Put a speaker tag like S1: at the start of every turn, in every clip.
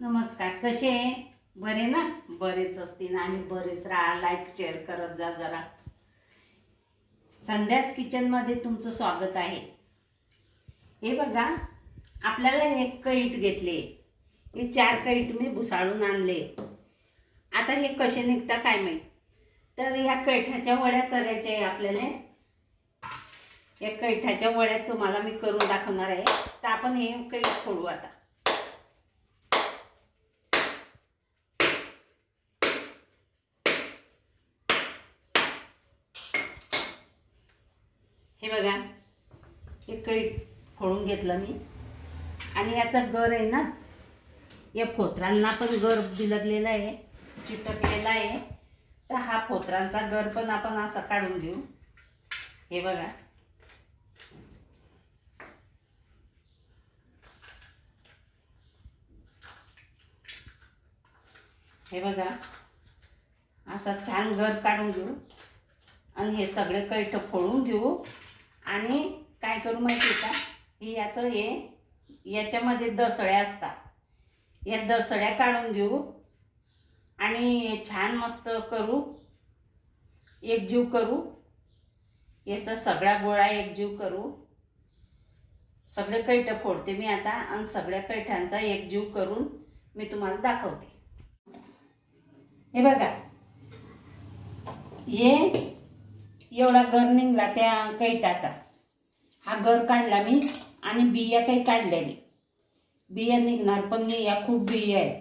S1: नमस्कार, कसे आहे? बरे ना? बरेच असतील आणि बरेच राहा. लाईक शेअर करत जा जरा. संध्यास किचनमध्ये तुमचं स्वागत आहे. हे बघा, आपल्याला एक कईट घेतले. हे 4 कईट मी भुसाळून आणले. आता हे कसे निघतात काय माहित. तर या कईठाच्या वड्या करायच्या आहे आपल्याला. या कईठाच्या वड्या तुम्हाला मी करून दाखवणार आहे. तर आपण हे कईट फोडू आता. हे बघा, हे कईट फोडून घेतलं मी. आणि याचा गर आहे ना, या फोत्रांना पण गर बिलगलेला आहे, चिटकलेला आहे. तर हा फोत्रांचा गर पण आपण असा काढून घेऊ. हे बघा, हे बघा, असा छान गर काढून घेऊ. आणि हे सगळे कईट फोडून घेऊ. आणि काय करू माहिती का, हे याचं याच्यामध्ये दसड्या असतात. या दसड्या काढून घेऊ आणि छान मस्त करू, एकजीव करू. याचा सगळा गोळा एकजीव करू. सगळे कईट फोडते मी आता आणि सगळ्या कईठांचा एकजीव करून मी तुम्हाला दाखवते. हे बघा, हे एवढा गर निघला त्या कईटाचा. हा गर काढला मी आणि बिया काही काढलेली. बिया निघणार पण नाही, या खूप बिया आहे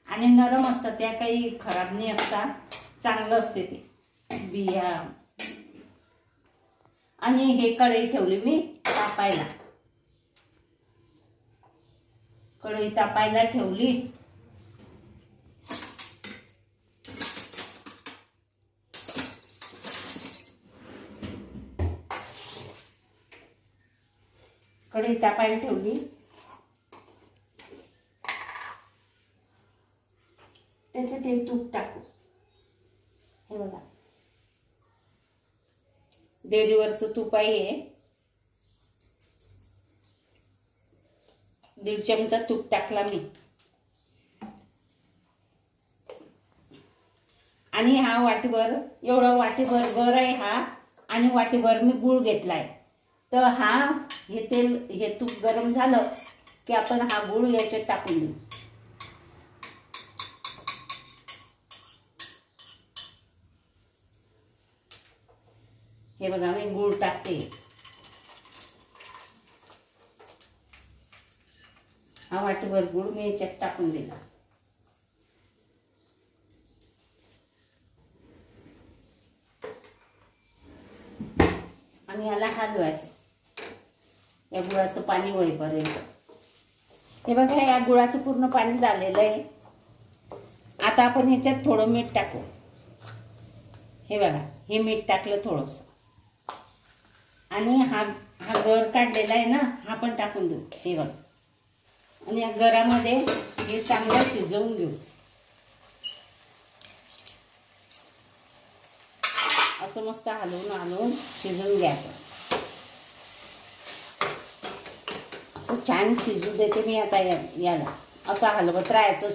S1: आणि नरम असतात त्या, काही खराब नाही असतात, चांगलं असते ते बिया. आणि हे कढई ठेवली मी तापायला. कढई तापायला ठेवली. कढई तापायला ठेवली. त्याच्यात एक तूप टाकू. हे बघा, डेअरीवरचं तूप आहे. 1.5 चमचा तूप टाकला मी. आणि हा वाटीभर, एवढा वाटीभर गर आहे हा. आणि वाटीभर मी गूळ घेतलाय. तर हे तूप गरम झालं की आपण हा गूळ याच्यात टाकून देऊ. हे बघा, मी गूळ टाकते. हा वाटीभर गूळ मी याच्यात टाकून दिला. आणि याला हलवायचं, या गुळाचं पाणी होईपर्यंत. हे बघा, या गुळाचं पूर्ण पाणी झालेलं आहे. आता आपण ह्याच्यात थोडं मीठ टाकू. हे बघा, हे मीठ टाकलं थोडंसं. आणि हा गर काढलेला आहे ना, हा पण टाकून देऊ. हे बघा, आणि या गरामध्ये हे चांगलं शिजवून घेऊ. असं मस्त हलवून हलवून शिजवून घ्यायचं. असं छान शिजू देते मी आता याला. असं हलवत राहायचं,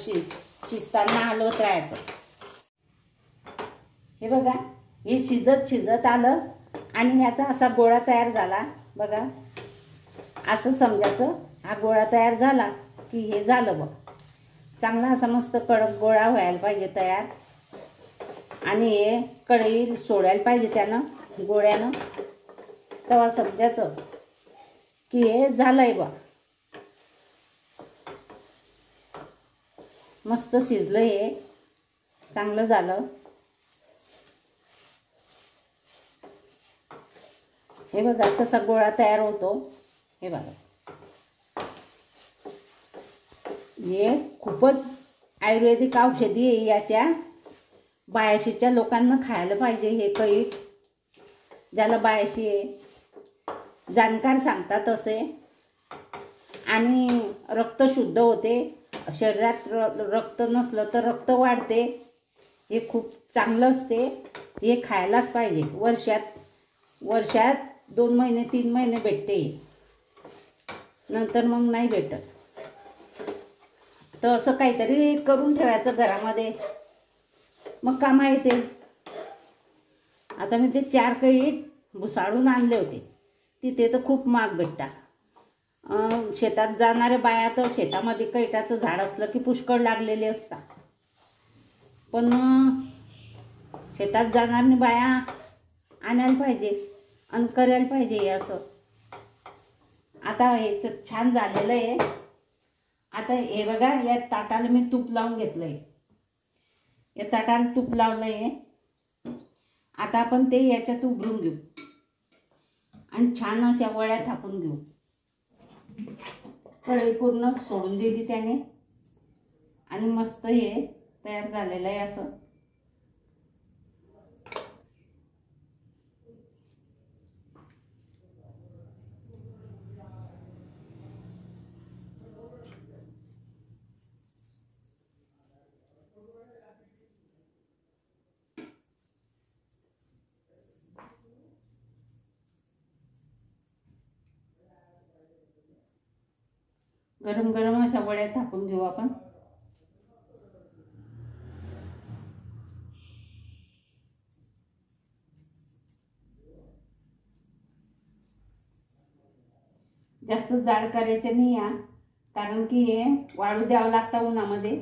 S1: शिजताना हलवत राहायचं. हे बघा, हे शिजत शिजत आलं आणि याचा असा गोळा तयार झाला. बघा, असं समजायचं हा गोळा तयार झाला की हे झालं बघ. चांगला असा मस्त कडक गोळा व्हायला पाहिजे तयार. आणि हे कढई सोडायला पाहिजे त्यानं, गोळ्यानं. तेव्हा समजायचं की हे झालंय बा. मस्त शिजलं, हे चांगलं झालं. हे बघा कसा गोळा तयार होतो. हे बघा, हे खूपच आयुर्वेदिक औषधी आहे. याच्या बायाशीच्या लोकांना खायला पाहिजे हे कईट. ज्याला बायाशी आहे, जाणकार सांगतात असे. आणि रक्त शुद्ध होते. शरीरात रक्त नसलं तर रक्त वाढते. हे खूप चांगलं असते. हे खायलाच पाहिजे. वर्षात 2 महिने 3 महिने भेटते, नंतर मग नाही भेटत. तर असं काहीतरी करून ठेवायचं घरामध्ये, मग कामा येते. आता मी ते 4 कैट भुसाळून आणले होते. तिथे तर खूप महाग भेटतात. शेतात जाणाऱ्या बाया तर शेतामध्ये कैटाचं झाड असलं की पुष्कळ लागलेले असतात. पण शेतात जाणाऱ्या बाया आणायला पाहिजे आणि करायला पाहिजे हे असं. आता हे छान झालेलं आहे. आता हे बघा, या ताटाला मी तूप लावून घेतलं आहे. या ताटाला तूप लावलं आहे. आता आपण ते याच्यात उघडून घेऊ आणि छान अशा वड्या थापून घेऊ. कढई पूर्ण सोडून दिली त्याने आणि मस्त हे तयार झालेलं आहे असं. गरम गरम अशा वड्या थापून घेऊ आपण. जास्त जाड करायचे नाही या, कारण की हे वाळू द्यावं लागतं उन्हामध्ये.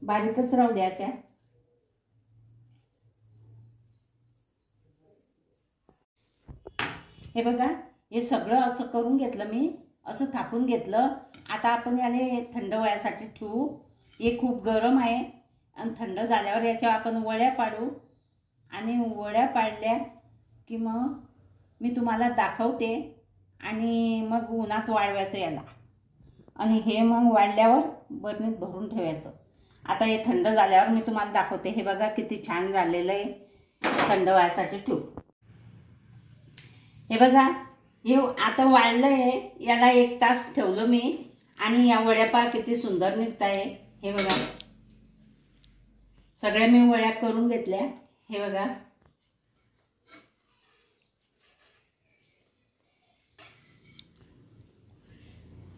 S1: बारीकच राहू द्यायच्या. हे बघा, हे सगळं असं करून घेतलं मी, असं थापून घेतलं. आता आपण याला थंड व्हायसाठी ठेवू. हे खूप गरम आहे आणि थंड झाल्यावर याच्यावर आपण वड्या पाडू आणि वड्या पाडल्या की मग मी तुम्हाला दाखवते आणि मग उन्हात वाळवायचं याला. आणि हे मग वाळल्यावर बरणीत भरून ठेवायचं. आता हे थंड झाल्यावर मी तुम्हाला दाखवते. हे बघा किती छान झालेलं आहे. थंड व्हायसाठी ठेवू. हे बघा, हे आता वाळलं आहे. याला 1 तास ठेवलं मी आणि या वड्या पहा किती सुंदर निघत आहे. हे बघा, सगळ्या मी वड्या करून घेतल्या. हे बघा,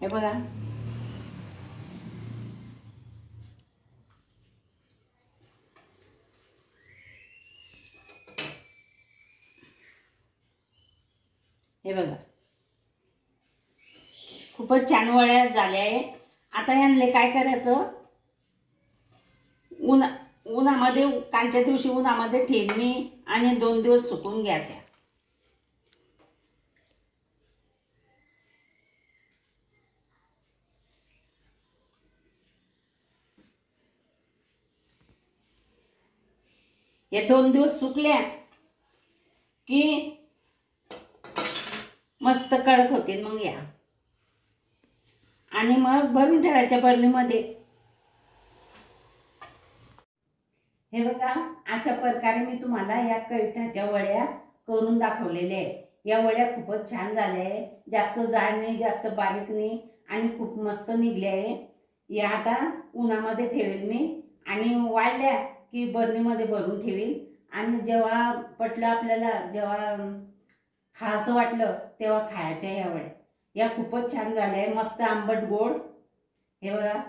S1: हे बघा, हे बघा, खूपच छान वड्या झाल्या आहे. आता यांना काय करायचं, उन्हामध्ये कालच्या दिवशी उन्हामध्ये ठेवून मी आणि 2 दिवस सुकून घ्यायच्या. हे 2 दिवस सुकल्या की मस्त कडक होतील. मग या आणि मग भरून ठेवायच्या बरणीमध्ये. हे बघा, अशा प्रकारे मी तुम्हाला या कैठाच्या वड्या करून दाखवलेल्या आहे. या वड्या खूपच छान झाल्या आहे. जास्त जाड नाही, जास्त बारीक नाही आणि खूप मस्त निघल्या आहे. या आता उन्हामध्ये ठेवेल मी आणि वाळल्या की बरणीमध्ये भरून ठेवील. आणि जेव्हा पटलं आपल्याला, जेव्हा खासं वाटलं तेव्हा खायच्या या वड्या. या खूपच छान झाल्या आहे, मस्त आंबट गोड. हे बघा,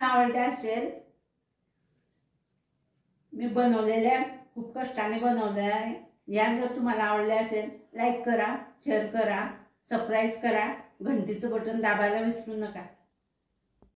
S1: आवडल्या असेल, मी बनवलेल्या खूप कष्टाने बनवल्या आहे. या जर तुम्हाला आवडल्या असेल, लाईक करा, शेअर करा, सबस्क्राईब करा, घंटीचं बटन दाबायला विसरू नका.